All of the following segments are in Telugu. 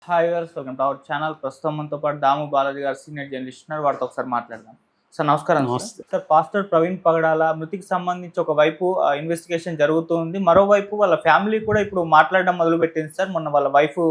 Hi viewers, welcome to our channel. ప్రస్తుతం మనతో పాటు దాము బాలాజీ గారు సీనియర్ జర్నలిస్ట్ ఉన్నారు. వారితో ఒకసారి మాట్లాడదాం. సార్ నమస్కారం. నమస్తే. సార్, పాస్టర్ ప్రవీణ్ పగడాల మృతికి సంబంధించి ఒకవైపు ఇన్వెస్టిగేషన్ జరుగుతుంది, మరోవైపు వాళ్ళ ఫ్యామిలీ కూడా ఇప్పుడు మాట్లాడడం మొదలుపెట్టింది. సార్, మొన్న వాళ్ళ వైఫ్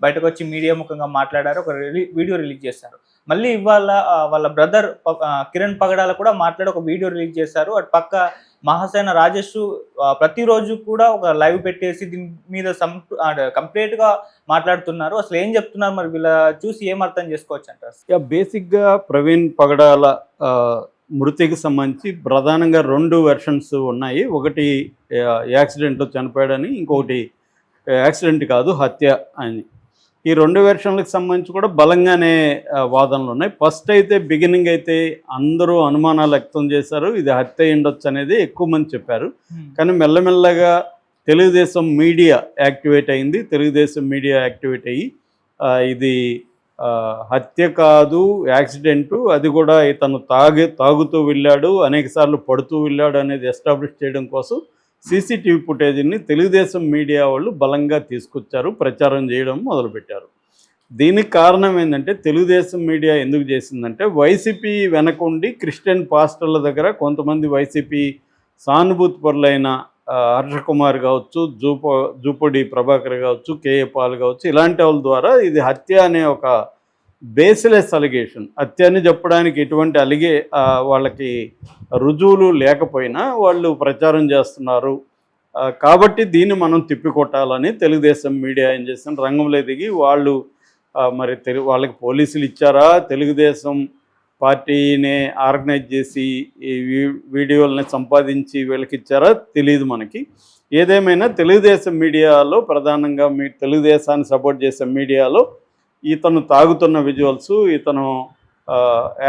బయటకు వచ్చి మీడియా ముఖంగా మాట్లాడారు, ఒక వీడియో రిలీజ్ చేశారు. మళ్ళీ ఇవాళ వాళ్ళ బ్రదర్ కిరణ్ పగడాల కూడా మాట్లాడి ఒక వీడియో రిలీజ్ చేశారు. అటు పక్క మహాసేన రాజేష్ ప్రతిరోజు కూడా ఒక లైవ్ పెట్టేసి దీని మీద కంప్లీట్గా మాట్లాడుతున్నారు. అసలు ఏం చెప్తున్నారు, మరి వీళ్ళ చూసి ఏం అర్థం చేసుకోవచ్చు అంటారు? బేసిక్గా ప్రవీణ్ పగడాల మృతికి సంబంధించి ప్రధానంగా 2 వెర్షన్స్ ఉన్నాయి. ఒకటి యాక్సిడెంట్లో చనిపోయాడని, ఇంకొకటి యాక్సిడెంట్ కాదు హత్య అని. ఈ 2 వెర్షన్లకు సంబంధించి కూడా బలంగానే వాదనలు ఉన్నాయి. ఫస్ట్ అయితే బిగినింగ్ అయితే అందరూ అనుమానాలు వ్యక్తం చేశారు, ఇది హత్య ఉండొచ్చు అనేది ఎక్కువ మంది చెప్పారు. కానీ మెల్లమెల్లగా తెలుగుదేశం మీడియా యాక్టివేట్ అయింది. తెలుగుదేశం మీడియా యాక్టివేట్ అయ్యి ఇది హత్య కాదు, యాక్సిడెంటు, అది కూడా ఇతను తాగుతూ వెళ్ళాడు, అనేకసార్లు పడుతూ వెళ్ళాడు అనేది ఎస్టాబ్లిష్ చేయడం కోసం సీసీటీవీ ఫుటేజ్ని తెలుగుదేశం మీడియా వాళ్ళు బలంగా తీసుకొచ్చారు, ప్రచారం చేయడం మొదలుపెట్టారు. దీనికి కారణం ఏంటంటే, తెలుగుదేశం మీడియా ఎందుకు చేసిందంటే, వైసీపీ వెనకుండి క్రిస్టియన్ పాస్టర్ల దగ్గర కొంతమంది వైసీపీ సానుభూతి పరులైన హర్షకుమార్ కావచ్చు, జూపడి ప్రభాకర్ కావచ్చు, కేఏ పాల్ కావచ్చు, ఇలాంటి వాళ్ళ ద్వారా ఇది హత్య అనే ఒక బేస్లెస్ అలిగేషన్, హత్య అని చెప్పడానికి ఎటువంటి వాళ్ళకి రుజువులు లేకపోయినా వాళ్ళు ప్రచారం చేస్తున్నారు కాబట్టి దీన్ని మనం తిప్పికొట్టాలని తెలుగుదేశం మీడియా ఏం చేసిన రంగంలో దిగి వాళ్ళు మరి వాళ్ళకి పోలీసులు ఇచ్చారా, తెలుగుదేశం పార్టీనే ఆర్గనైజ్ చేసి ఈ వీడియోలని సంపాదించి వీళ్ళకి ఇచ్చారా తెలియదు మనకి. ఏదేమైనా తెలుగుదేశం మీడియాలో ప్రధానంగా తెలుగుదేశాన్ని సపోర్ట్ చేసే మీడియాలో ఇతను తాగుతున్న విజువల్స్, ఇతను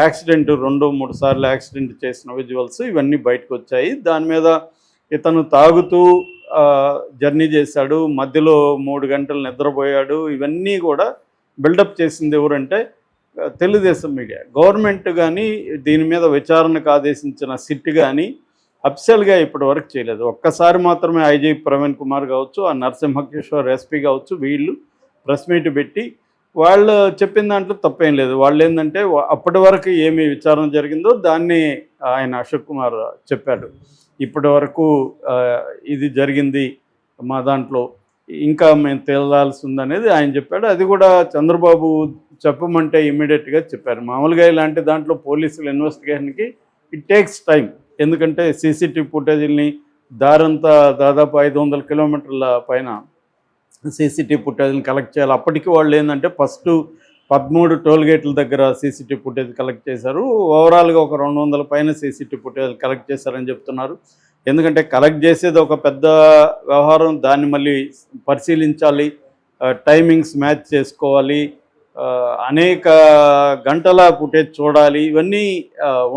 యాక్సిడెంట్ 2-3 సార్లు యాక్సిడెంట్ చేసిన విజువల్స్ ఇవన్నీ బయటకు వచ్చాయి. దాని మీద ఇతను తాగుతూ జర్నీ చేశాడు, మధ్యలో 3 గంటలు నిద్రపోయాడు, ఇవన్నీ కూడా బిల్డప్ చేసింది ఎవరంటే తెలుగుదేశం మీడియా. గవర్నమెంట్ కానీ దీని మీద విచారణకు ఆదేశించిన సిట్ కానీ అఫిషియల్గా ఇప్పటి వరకు చేయలేదు. ఒక్కసారి మాత్రమే ఐజీ ప్రవీణ్ కుమార్ కావచ్చు, ఆ నరసింహకిషోర్ ఎస్పీ కావచ్చు, వీళ్ళు ప్రెస్ మీట్ పెట్టి వాళ్ళు చెప్పిన దాంట్లో తప్పేం లేదు. వాళ్ళు ఏంటంటే అప్పటి వరకు ఏమి విచారణ జరిగిందో దాన్ని ఆయన అశోక్ కుమార్ చెప్పాడు. ఇప్పటి వరకు ఇది జరిగింది మా దాంట్లో, ఇంకా మేము తేలాల్సి ఉందనేది ఆయన చెప్పాడు. అది కూడా చంద్రబాబు చెప్పమంటే ఇమ్మీడియట్గా చెప్పారు. మామూలుగా ఇలాంటి దాంట్లో పోలీసుల ఇన్వెస్టిగేషన్కి ఇట్ టేక్స్ టైం, ఎందుకంటే సీసీటీవీ ఫుటేజీలని దారంతా దాదాపు 500 కిలోమీటర్ల పైన సీసీటీవీ ఫుటేజ్ని కలెక్ట్ చేయాలి. అప్పటికి వాళ్ళు ఏంటంటే ఫస్ట్ 13 టోల్ గేట్ల దగ్గర సీసీటీవీ ఫుటేజ్ కలెక్ట్ చేశారు. ఓవరాల్గా ఒక 200 పైన సీసీటీవీ ఫుటేజ్ కలెక్ట్ చేశారని చెప్తున్నారు. ఎందుకంటే కలెక్ట్ చేసేది ఒక పెద్ద వ్యవహారం, దాన్ని మళ్ళీ పరిశీలించాలి, టైమింగ్స్ మ్యాచ్ చేసుకోవాలి, అనేక గంటల ఫుటేజ్ చూడాలి, ఇవన్నీ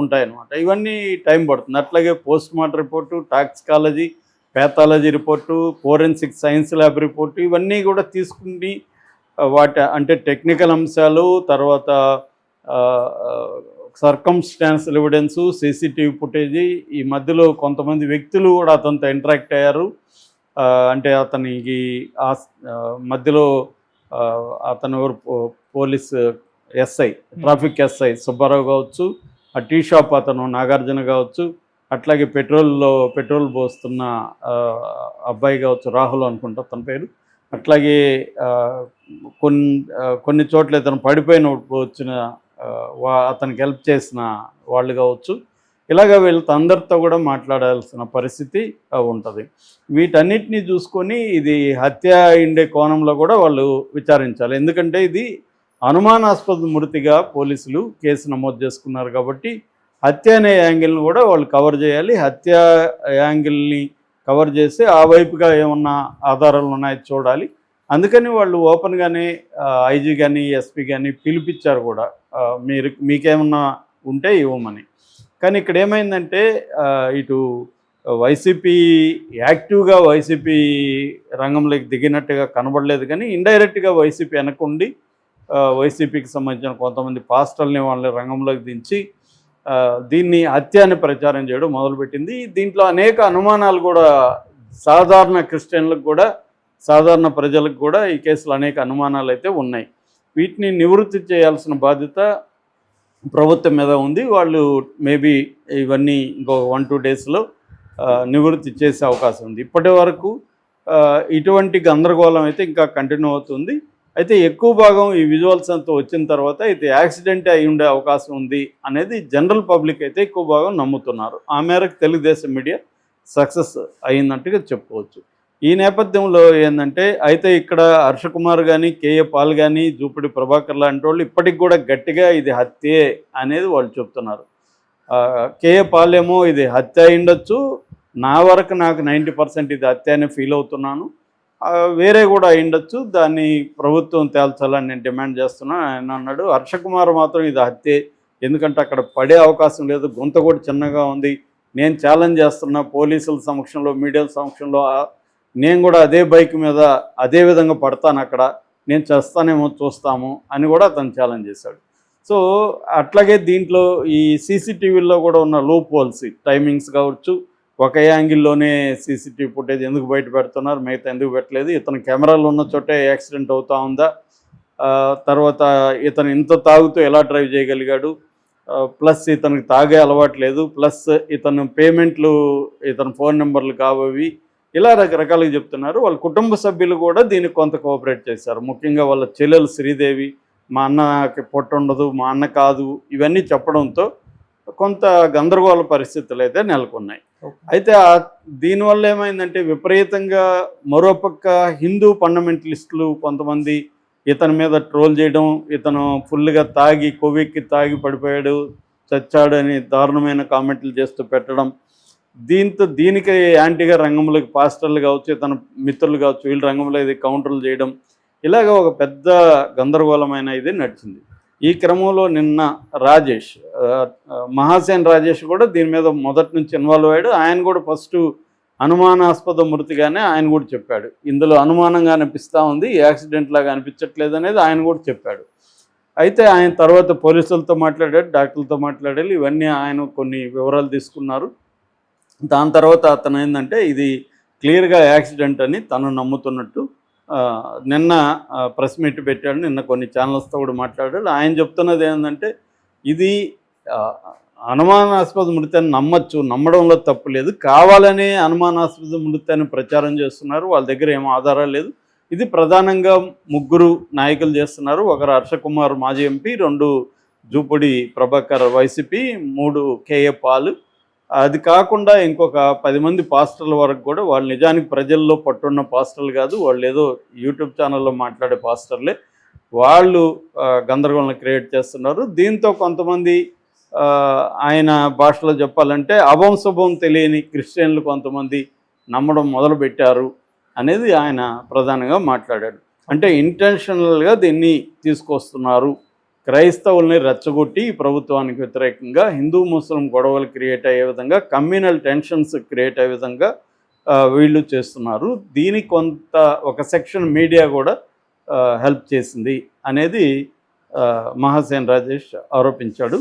ఉంటాయన్నమాట. ఇవన్నీ టైం పడుతుంది. అట్లాగే post mortem report, toxicology, pathology report, forensic science lab report, ఇవన్నీ కూడా తీసుకుని అంటే టెక్నికల్ అంశాలు, తర్వాత సర్కమ్స్టాన్షియల్ ఎవిడెన్సు, సీసీటీవీ ఫుటేజీ, ఈ మధ్యలో కొంతమంది వ్యక్తులు కూడా అతనితో ఇంటరాక్ట్ అయ్యారు. అంటే అతనికి మధ్యలో అతను police SI, traffic SI Subbarao కావచ్చు, ఆ టీ షాప్ అతను నాగార్జున కావచ్చు, అట్లాగే పెట్రోల్ పోస్తున్న అబ్బాయి కావచ్చు, రాహుల్ అనుకుంటా అతని పేరు, అట్లాగే కొన్ని చోట్ల ఇతను పడిపోయిన వచ్చిన అతనికి హెల్ప్ చేసిన వాళ్ళు కావచ్చు, ఇలాగ వీళ్ళతో అందరితో కూడా మాట్లాడాల్సిన పరిస్థితి ఉంటుంది. వీటన్నిటినీ చూసుకొని ఇది హత్య అయిండే కోణంలో కూడా వాళ్ళు విచారించాలి. ఎందుకంటే ఇది అనుమానాస్పద మృతిగా పోలీసులు కేసు నమోదు చేసుకున్నారు కాబట్టి హత్య అనే యాంగిల్ని కూడా వాళ్ళు కవర్ చేయాలి. హత్య యాంగిల్ని కవర్ చేసి ఆ వైపుగా ఏమన్నా ఆధారాలు ఉన్నాయో చూడాలి. అందుకని వాళ్ళు ఓపెన్గానే ఐజీ కానీ ఎస్పీ కానీ పిలిపించారు కూడా, మీకేమన్నా ఉంటే ఇవ్వమని. కానీ ఇక్కడ ఏమైందంటే ఇటు వైసీపీ యాక్టివ్గా వైసీపీ రంగంలోకి దిగినట్టుగా కనబడలేదు, కానీ ఇండైరెక్ట్గా వైసీపీ వెనకుండి వైసీపీకి సంబంధించిన కొంతమంది పాస్టర్ని వాళ్ళ రంగంలోకి దించి దీన్ని హత్య అని ప్రచారం చేయడం మొదలుపెట్టింది. దీంట్లో అనేక అనుమానాలు కూడా సాధారణ క్రిస్టియన్లకు కూడా, సాధారణ ప్రజలకు కూడా ఈ కేసులో అనేక అనుమానాలు అయితే ఉన్నాయి. వీటిని నివృత్తి చేయాల్సిన బాధ్యత ప్రభుత్వం మీద ఉంది. వాళ్ళు మేబీ ఇవన్నీ ఇంకో 1-2 డేస్లో నివృత్తి చేసే అవకాశం ఉంది. ఇప్పటి వరకు ఇటువంటి గందరగోళం అయితే ఇంకా కంటిన్యూ అవుతుంది. అయితే ఎక్కువ భాగం ఈ విజువల్స్ అంతా వచ్చిన తర్వాత ఇది యాక్సిడెంటే అయి ఉండే అవకాశం ఉంది అనేది జనరల్ పబ్లిక్ అయితే ఎక్కువ భాగం నమ్ముతున్నారు. ఆ మేరకు తెలుగుదేశం మీడియా సక్సెస్ అయిందంటుగా చెప్పుకోవచ్చు. ఈ నేపథ్యంలో ఏంటంటే అయితే ఇక్కడ హర్ష కుమార్ కానీ, కేఏ పాల్ కానీ, జూపూడి ప్రభాకర్ లాంటి వాళ్ళు ఇప్పటికి కూడా గట్టిగా ఇది హత్యే అనేది వాళ్ళు చెప్తున్నారు. కేఏ పాల్ ఏమో ఇది హత్య అయిండొచ్చు, నా వరకు నాకు 90% ఇది హత్య అని ఫీల్ అవుతున్నాను, వేరే కూడా అయిండొచ్చు, దాన్ని ప్రభుత్వం తేల్చాలని నేను డిమాండ్ చేస్తున్నాను ఆయన అన్నాడు. హర్ష కుమార్ మాత్రం ఇది హత్యే, ఎందుకంటే అక్కడ పడే అవకాశం లేదు, గొంత కూడా చిన్నగా ఉంది, నేను ఛాలెంజ్ చేస్తున్నా పోలీసుల సమక్షంలో, మీడియా సమక్షంలో, నేను కూడా అదే బైక్ మీద అదే విధంగా పడతాను, అక్కడ నేను చేస్తానేమో చూస్తాము అని కూడా అతను ఛాలెంజ్ చేశాడు. సో అట్లాగే దీంట్లో ఈ సీసీటీవీల్లో కూడా ఉన్న లూప్ హోల్స్, టైమింగ్స్ కావచ్చు, ఒక యాంగిల్లోనే సీసీటీవీ ఫుటేజ్ ఎందుకు బయట పెడుతున్నారు, మిగతా ఎందుకు పెట్టలేదు, ఇతను కెమెరాలు ఉన్న చోటే యాక్సిడెంట్ అవుతా ఉందా, తర్వాత ఇతను ఇంత తాగుతూ ఎలా డ్రైవ్ చేయగలిగాడు, ప్లస్ ఇతనికి తాగే అలవాటు లేదు, ప్లస్ ఇతను పేమెంట్లు ఇతని ఫోన్ నెంబర్లు కావవి, ఇలా రకరకాలుగా చెప్తున్నారు. వాళ్ళ కుటుంబ సభ్యులు కూడా దీనికి కొంత కోఆపరేట్ చేశారు. ముఖ్యంగా వాళ్ళ చెల్లెలు శ్రీదేవి, మా అన్నకి పొట్ట ఉండదు, మా అన్న కాదు, ఇవన్నీ చెప్పడంతో కొంత గందరగోళ పరిస్థితులు అయితే నెలకొన్నాయి. అయితే దీనివల్ల ఏమైందంటే విపరీతంగా మరోపక్క హిందూ ఫండమెంటలిస్టులు కొంతమంది ఇతని మీద ట్రోల్ చేయడం, ఇతను ఫుల్గా తాగి కొవ్వెక్కి తాగి పడిపోయాడు, చచ్చాడు అని దారుణమైన కామెంట్లు చేస్తూ పెట్టడం, దీనికి యాంటీగా రంగంలోకి పాస్టర్లు కావచ్చు, ఇతను మిత్రులు కావచ్చు, వీళ్ళు రంగంలో ఇది కౌంటర్లు చేయడం, ఇలాగ ఒక పెద్ద గందరగోళమైన ఇది నడిచింది. ఈ క్రమంలో నిన్న రాజేష్, మహాసేన్ రాజేష్ కూడా దీని మీద మొదటి నుంచి ఇన్వాల్వ్ అయ్యాడు. ఆయన కూడా ఫస్ట్ అనుమానాస్పద మృతిగానే ఆయన కూడా చెప్పాడు, ఇందులో అనుమానంగా అనిపిస్తూ ఉంది, యాక్సిడెంట్ లాగా అనిపించట్లేదు అనేది ఆయన కూడా చెప్పాడు. అయితే ఆయన తర్వాత పోలీసులతో మాట్లాడాడు, డాక్టర్లతో మాట్లాడాలి, ఇవన్నీ ఆయన కొన్ని వివరాలు తీసుకున్నారు. దాని తర్వాత అతను ఏంటంటే ఇది క్లియర్గా యాక్సిడెంట్ అని తను నమ్ముతున్నట్టు నిన్న ప్రెస్ మీట్ పెట్టాడు, నిన్న కొన్ని ఛానల్స్తో కూడా మాట్లాడాడు. ఆయన చెప్తున్నది ఏంటంటే ఇది అనుమానాస్పద మృతి అని నమ్మచ్చు, నమ్మడంలో తప్పు లేదు, కావాలనే అనుమానాస్పద మృతి అని ప్రచారం చేస్తున్నారు, వాళ్ళ దగ్గర ఏమో ఆధారాలు లేదు, ఇది ప్రధానంగా 3 నాయకులు చేస్తున్నారు, ఒకరు హర్ష కుమార్ మాజీ MP, 2 Jupudi Prabhakar YCP, 3 KA Paul, అది కాకుండా ఇంకొక 10 మంది పాస్టర్ల వరకు కూడా వాళ్ళు నిజానికి ప్రజల్లో పట్టున్న పాస్టర్లు కాదు, వాళ్ళు ఏదో యూట్యూబ్ ఛానల్లో మాట్లాడే పాస్టర్లే, వాళ్ళు గందరగోళం క్రియేట్ చేస్తున్నారు. దీంతో కొంతమంది ఆయన భాషలో చెప్పాలంటే అభంశుభం తెలియని క్రిస్టియన్లు కొంతమంది నమ్మడం మొదలుపెట్టారు అనేది ఆయన ప్రధానంగా మాట్లాడాడు. అంటే ఇంటెన్షనల్గా దీన్ని తీసుకొస్తున్నారు, క్రైస్తవుల్ని రెచ్చగొట్టి ప్రభుత్వానికి వ్యతిరేకంగా హిందూ ముస్లిం గొడవలు క్రియేట్ అయ్యే విధంగా, కమ్యూనల్ టెన్షన్స్ క్రియేట్ అయ్యే విధంగా వీళ్ళు చేస్తున్నారు. దీనికి కొంత ఒక సెక్షన్ మీడియా కూడా హెల్ప్ చేసింది అనేది మహాసేన్ రాజేష్ ఆరోపించాడు.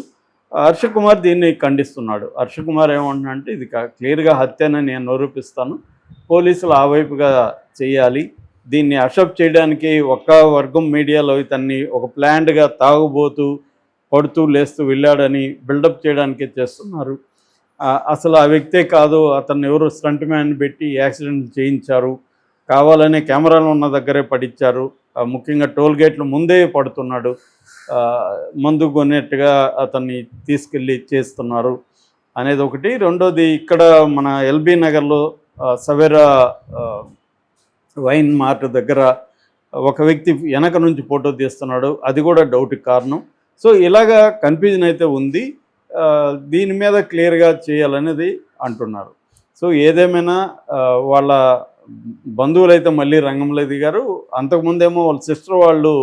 హర్ష కుమార్ దీన్ని ఖండిస్తున్నాడు. హర్ష కుమార్ ఏమంటున్నాడంటే ఇది క్లియర్గా హత్యని నేను నిరూపిస్తాను, పోలీసులు ఆ వైపుగా చేయాలి, దీన్ని అషప్ చేయడానికి ఒక వర్గం మీడియాలో ఇతన్ని ఒక ప్లాన్డ్గా తాగుబోతూ పడుతూ లేస్తూ వెళ్ళాడని బిల్డప్ చేయడానికే చేస్తున్నారు, అసలు ఆ వ్యక్తే కాదు, అతన్ని ఎవరు స్టంట్ మ్యాన్ పెట్టి యాక్సిడెంట్ చేయించారు, కావాలనే కెమెరాలు ఉన్న దగ్గరే పడిచ్చారు, ముఖ్యంగా టోల్ గేట్లు ముందే పడుతున్నాడు, మందు కొనేట్టుగా అతన్ని తీసుకెళ్ళి చేస్తున్నారు అనేది ఒకటి. రెండోది ఇక్కడ మన ఎల్బీ నగర్లో సవేరా వైన్ మార్ట్ దగ్గర ఒక వ్యక్తి వెనక నుంచి ఫోటో తీస్తున్నాడు, అది కూడా డౌట్కి కారణం. సో ఇలాగా కన్ఫ్యూజన్ అయితే ఉంది, దీని మీద క్లియర్గా చేయాలనేది అంటున్నారు. సో ఏదేమైనా వాళ్ళ బంధువులు అయితే మళ్ళీ రంగంలో దిగారు. అంతకుముందేమో వాళ్ళ సిస్టర్ వాళ్ళు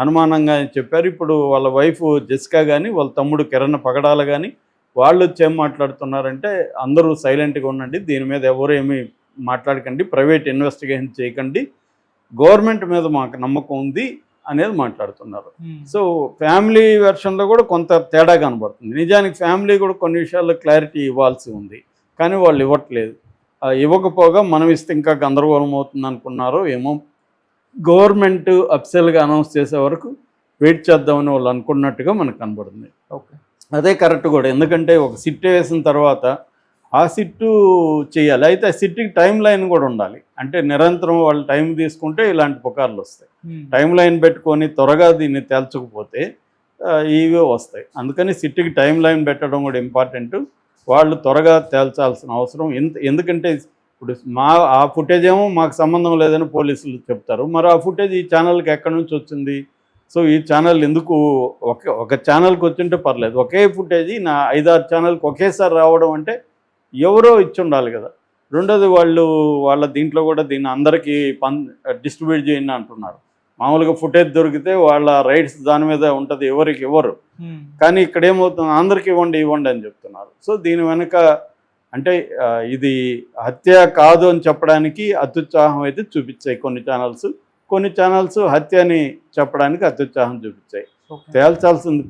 అనుమానంగా చెప్పారు, ఇప్పుడు వాళ్ళ వైఫ్ జెసికా కానీ వాళ్ళ తమ్ముడు కిరణ్ పగడాల కానీ వాళ్ళు వచ్చి ఏం మాట్లాడుతున్నారంటే అందరూ సైలెంట్గా ఉండండి, దీని మీద ఎవరు ఏమీ మాట్లాడకండి, ప్రైవేట్ ఇన్వెస్టిగేషన్ చేయకండి, గవర్నమెంట్ మీద మాకు నమ్మకం ఉంది అనేది మాట్లాడుతున్నారు. సో ఫ్యామిలీ వెర్షన్లో కూడా కొంత తేడా కనబడుతుంది. నిజానికి ఫ్యామిలీ కూడా కొన్ని విషయాల్లో క్లారిటీ ఇవ్వాల్సి ఉంది, కానీ వాళ్ళు ఇవ్వట్లేదు. ఇవ్వకపోగా మనం ఇస్తే ఇంకా గందరగోళం అవుతుంది అనుకున్నారో ఏమో. గవర్నమెంట్ అఫీషియల్గా అనౌన్స్ చేసే వరకు వెయిట్ చేద్దామని వాళ్ళు అనుకున్నట్టుగా మనకు కనబడుతుంది. ఓకే. అదే కరెక్ట్ కూడా. ఎందుకంటే ఒక సిట్ వేసిన తర్వాత ఆ సిట్టు చేయాలి. అయితే ఆ సిట్కి టైం లైన్ కూడా ఉండాలి. అంటే నిరంతరం వాళ్ళు టైం తీసుకుంటే ఇలాంటి పుకార్లు వస్తాయి. టైం లైన్ పెట్టుకొని త్వరగా దీన్ని తేల్చకపోతే ఇవే వస్తాయి. అందుకని సిట్కి టైం లైన్ పెట్టడం కూడా ఇంపార్టెంట్. వాళ్ళు త్వరగా తేల్చాల్సిన అవసరం ఎందుకంటే ఇప్పుడు ఆ ఫుటేజ్ ఏమో మాకు సంబంధం లేదని పోలీసులు చెప్తారు. మరి ఆ ఫుటేజ్ ఈ ఛానల్కి ఎక్కడి నుంచి వచ్చింది? సో ఈ ఛానల్ ఎందుకు ఒక ఛానల్కి వచ్చింటే పర్లేదు, ఒకే ఫుటేజీ నా 5-6 ఛానల్కి ఒకేసారి రావడం అంటే ఎవరో ఇచ్చి ఉండాలి కదా. రెండోది వాళ్ళ దీంట్లో కూడా దీన్ని అందరికీ డిస్ట్రిబ్యూట్ చేయండి అంటున్నారు. మామూలుగా ఫుటేజ్ దొరికితే వాళ్ళ రైట్స్ దాని మీద ఉంటుంది, ఎవరికి ఇవ్వరు. కానీ ఇక్కడ ఏమవుతుంది, అందరికీ ఇవ్వండి అని చెప్తున్నారు. సో దీని వెనుక అంటే ఇది హత్య కాదు అని చెప్పడానికి అత్యుత్సాహం అయితే చూపించాయి కొన్ని ఛానల్స్ హత్యని చెప్పడానికి అత్యుత్సాహం చూపించాయి. తేల్చాల్సింది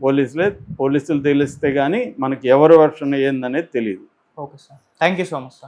పోలీసులు తెలిస్తే కానీ మనకి ఎవరి వర్షన్ ఏందనేది తెలియదు. Okay sir, thank you so much sir.